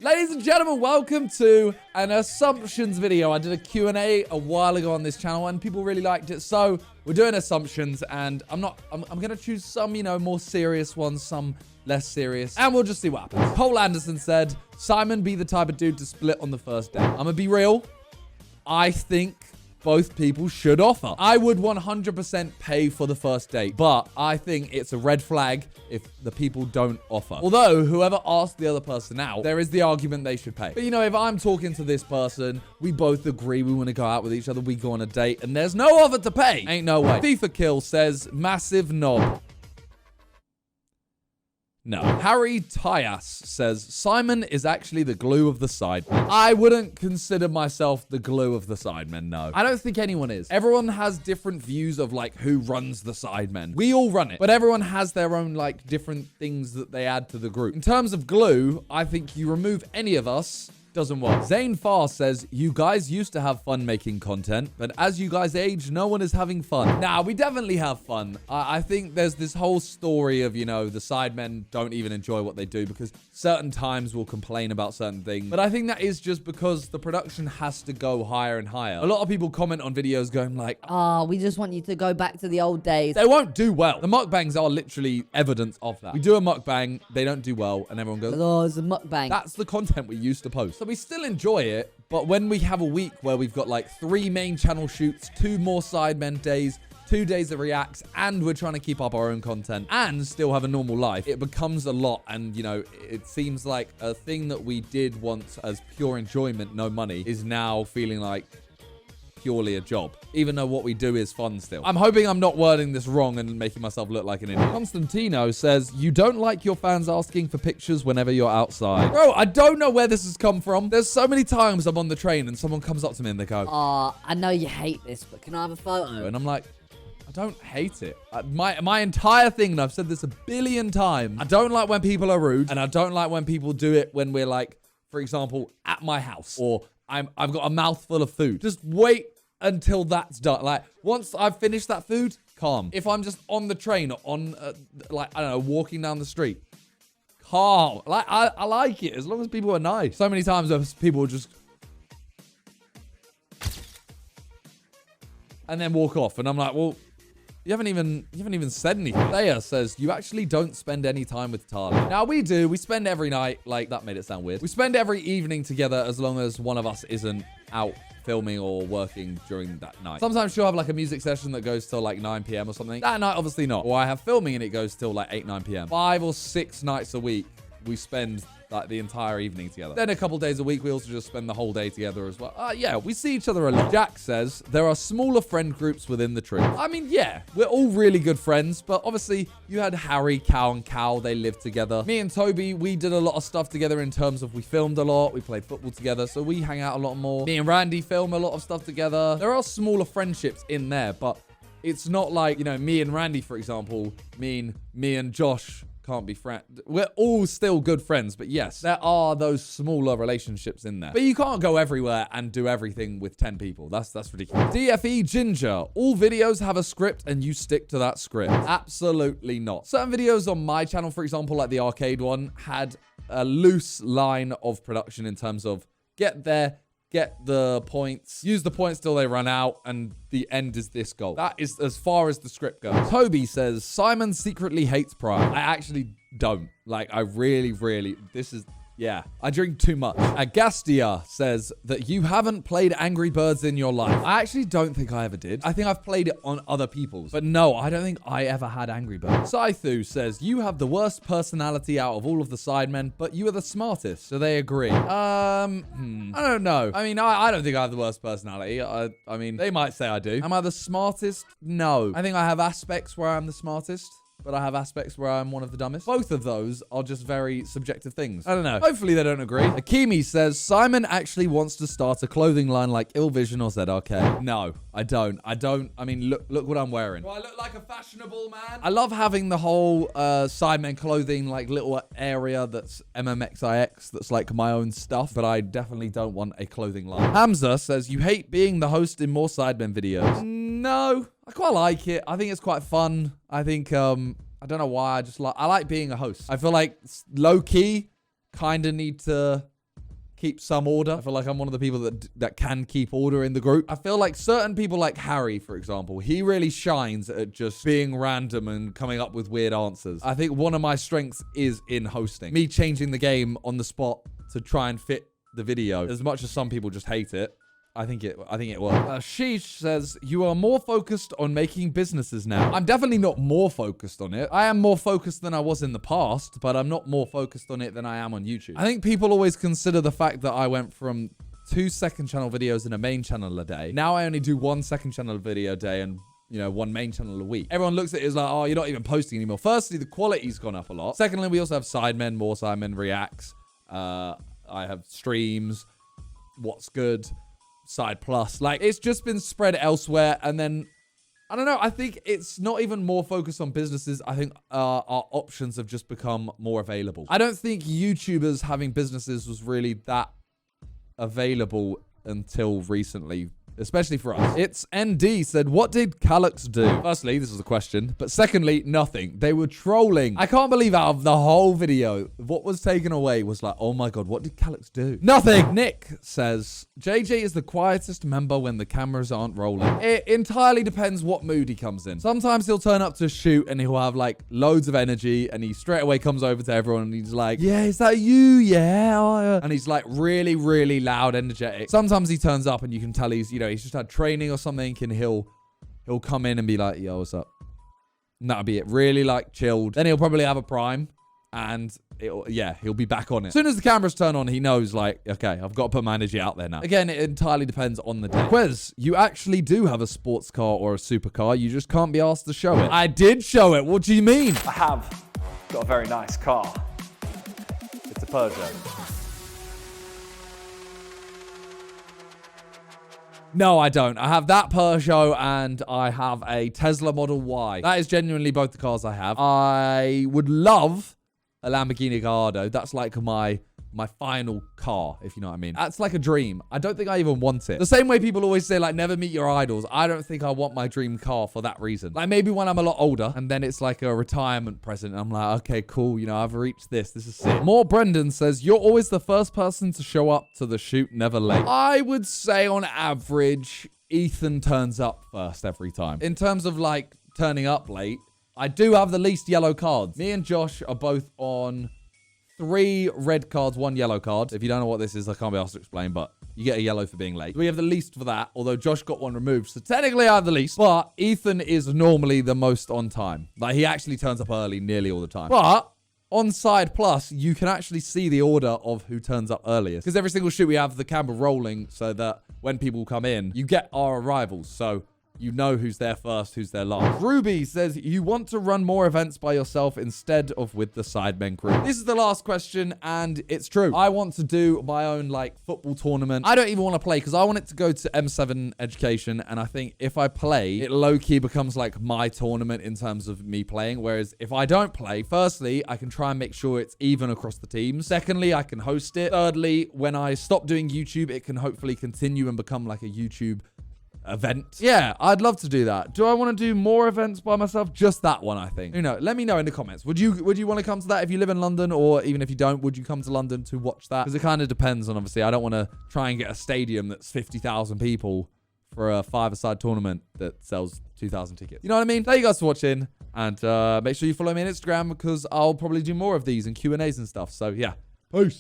Ladies and gentlemen, welcome to an assumptions video. I did a Q&A a while ago on this channel and people really liked it. So we're doing assumptions and I'm going to choose some, more serious ones, some less serious. And we'll just see what happens. Cole Anderson said, Simon be the type of dude to split on the first date. I'm going to be real. I think both people should offer. I would 100% pay for the first date, but I think it's a red flag if the people don't offer. Although, whoever asked the other person out, there is the argument they should pay. But if I'm talking to this person, we both agree we want to go out with each other, we go on a date, and there's no offer to pay. Ain't no way. FIFA Kill says, massive knob. No. Harry Tyas says, Simon is actually the glue of the Sidemen. I wouldn't consider myself the glue of the Sidemen, no. I don't think anyone is. Everyone has different views of, who runs the Sidemen. We all run it, but everyone has their own, different things that they add to the group. In terms of glue, I think you remove any of us, doesn't work. Zane Farr says, you guys used to have fun making content, but as you guys age, no one is having fun. Nah, we definitely have fun. I think there's this whole story of, the Sidemen don't even enjoy what they do because certain times we'll complain about certain things. But I think that is just because the production has to go higher and higher. A lot of people comment on videos going we just want you to go back to the old days. They won't do well. The mukbangs are literally evidence of that. We do a mukbang, they don't do well, and everyone goes, oh, it's a mukbang. That's the content we used to post. So we still enjoy it, but when we have a week where we've got 3 main channel shoots, 2 more Sidemen days, 2 days of reacts, and we're trying to keep up our own content and still have a normal life, it becomes a lot. And, it seems like a thing that we did once as pure enjoyment, no money, is now feeling like purely a job, even though what we do is fun still. I'm hoping I'm not wording this wrong and making myself look like an idiot. Constantino says, you don't like your fans asking for pictures whenever you're outside. Bro, I don't know where this has come from. There's so many times I'm on the train and someone comes up to me and they go, I know you hate this, but can I have a photo? And I'm like, I don't hate it. My entire thing, and I've said this a billion times, I don't like when people are rude, and I don't like when people do it when we're for example, at my house, or I've got a mouthful of food. Just wait until that's done. Once I've finished that food, calm. If I'm just on the train or on, I don't know, walking down the street, calm. I like it as long as people are nice. So many times people just and then walk off, and I'm like, well, you haven't even said anything. Talia says, you actually don't spend any time with Talia. Now, we do. We spend every night. That made it sound weird. We spend every evening together as long as one of us isn't out filming or working during that night. Sometimes she'll have a music session that goes till 9 p.m. or something. That night, obviously not. Or I have filming and it goes till 8, 9 p.m. 5 or 6 nights a week, we spend the entire evening together. Then a couple days a week, we also just spend the whole day together as well. Yeah, we see each other a lot. Jack says, there are smaller friend groups within the troop. I mean, yeah, we're all really good friends, but obviously you had Harry, Cal, and Cal. They lived together. Me and Toby, we did a lot of stuff together in terms of we filmed a lot. We played football together, so we hang out a lot more. Me and Randy film a lot of stuff together. There are smaller friendships in there, but it's not me and Randy, for example, me and Josh can't be friends. We're all still good friends, but yes, there are those smaller relationships in there. But you can't go everywhere and do everything with 10 people. That's ridiculous. DFE Ginger, all videos have a script and you stick to that script. Absolutely not. Certain videos on my channel, for example, like the arcade one, had a loose line of production in terms of get there, get the points, use the points till they run out, and the end is this goal. That is as far as the script goes. Toby says, Simon secretly hates Prime. I actually don't. I really, yeah, I drink too much. Agastia says that you haven't played Angry Birds in your life. I actually don't think I ever did. I think I've played it on other people's. But no, I don't think I ever had Angry Birds. Saithu says, you have the worst personality out of all of the Sidemen, but you are the smartest. So they agree. I don't know. I mean, I don't think I have the worst personality. I mean, they might say I do. Am I the smartest? No. I think I have aspects where I'm the smartest, but I have aspects where I'm one of the dumbest. Both of those are just very subjective things. I don't know. Hopefully they don't agree. Akimi says, Simon actually wants to start a clothing line like Ill Vision or ZRK. No, I don't. I mean, look what I'm wearing. Do I look like a fashionable man? I love having the whole Sidemen clothing, little area that's MMXIX, that's my own stuff, but I definitely don't want a clothing line. Hamza says, you hate being the host in more Sidemen videos. No, I quite like it. I think it's quite fun. I think, I don't know why. I like being a host. I feel like low key kind of need to keep some order. I feel like I'm one of the people that can keep order in the group. I feel like certain people like Harry, for example, he really shines at just being random and coming up with weird answers. I think one of my strengths is in hosting. Me changing the game on the spot to try and fit the video. As much as some people just hate it, I think it works. Sheesh says, you are more focused on making businesses now. I'm definitely not more focused on it. I am more focused than I was in the past, but I'm not more focused on it than I am on YouTube. I think people always consider the fact that I went from 2 second channel videos and a main channel a day. Now I only do 1 second channel video a day and 1 main channel a week. Everyone looks at it as like, oh, you're not even posting anymore. Firstly, the quality's gone up a lot. Secondly, we also have Sidemen, more Sidemen reacts. I have streams, what's good, Side Plus. Like, it's just been spread elsewhere. And then, I don't know, I think it's not even more focused on businesses. I think our options have just become more available. I don't think YouTubers having businesses was really that available until recently, especially for us. It's ND said, what did Calyx do? Firstly, this is a question. But secondly, nothing. They were trolling. I can't believe out of the whole video, what was taken away was like, oh my God, what did Calyx do? Nothing. Nick says, JJ is the quietest member when the cameras aren't rolling. It entirely depends what mood he comes in. Sometimes he'll turn up to shoot and he'll have like loads of energy and he straight away comes over to everyone and he's like, yeah, is that you? Yeah. And he's like really, really loud, energetic. Sometimes he turns up and you can tell he's, he's just had training or something and he'll come in and be like, yo, what's up? And that'll be it. Really like chilled. Then he'll probably have a prime and he'll be back on it. As soon as the cameras turn on, he knows like, okay, I've got to put my energy out there now. Again, it entirely depends on the day. Quez, you actually do have a sports car or a supercar. You just can't be asked to show it. I did show it. What do you mean? I have got a very nice car. It's a Peugeot. No, I don't. I have that Peugeot and I have a Tesla Model Y. That is genuinely both the cars I have. I would love a Lamborghini Gallardo. That's like my final car, if you know what I mean. That's like a dream. I don't think I even want it. The same way people always say, like, never meet your idols. I don't think I want my dream car for that reason. Like, maybe when I'm a lot older, and then it's like a retirement present. I'm like, okay, cool. I've reached this. This is sick. More Brendan says, you're always the first person to show up to the shoot, never late. I would say on average, Ethan turns up first every time. In terms of, like, turning up late, I do have the least yellow cards. Me and Josh are both on 3 red cards, 1 yellow card. If you don't know what this is, I can't be asked to explain, but you get a yellow for being late. We have the least for that, although Josh got 1 removed. So technically I have the least, but Ethan is normally the most on time. Like, he actually turns up early nearly all the time. But on Side Plus, you can actually see the order of who turns up earliest. Because every single shoot we have the camera rolling so that when people come in, you get our arrivals. So you know who's there first, who's there last. Ruby says, you want to run more events by yourself instead of with the Sidemen crew. This is the last question, and it's true. I want to do my own, like, football tournament. I don't even want to play because I want it to go to M7 education, and I think if I play, it low-key becomes, like, my tournament in terms of me playing, whereas if I don't play, firstly, I can try and make sure it's even across the teams. Secondly, I can host it. Thirdly, when I stop doing YouTube, it can hopefully continue and become, like, a YouTube event. Yeah, I'd love to do that. Do I want to do more events by myself? Just that one, I think. Who knows? Let me know in the comments. Would you want to come to that if you live in London, or even if you don't, would you come to London to watch that? Because it kind of depends on, obviously, I don't want to try and get a stadium that's 50,000 people for a 5-a-side tournament that sells 2,000 tickets. You know what I mean? Thank you guys for watching, and make sure you follow me on Instagram because I'll probably do more of these and Q&As and stuff. So yeah, peace.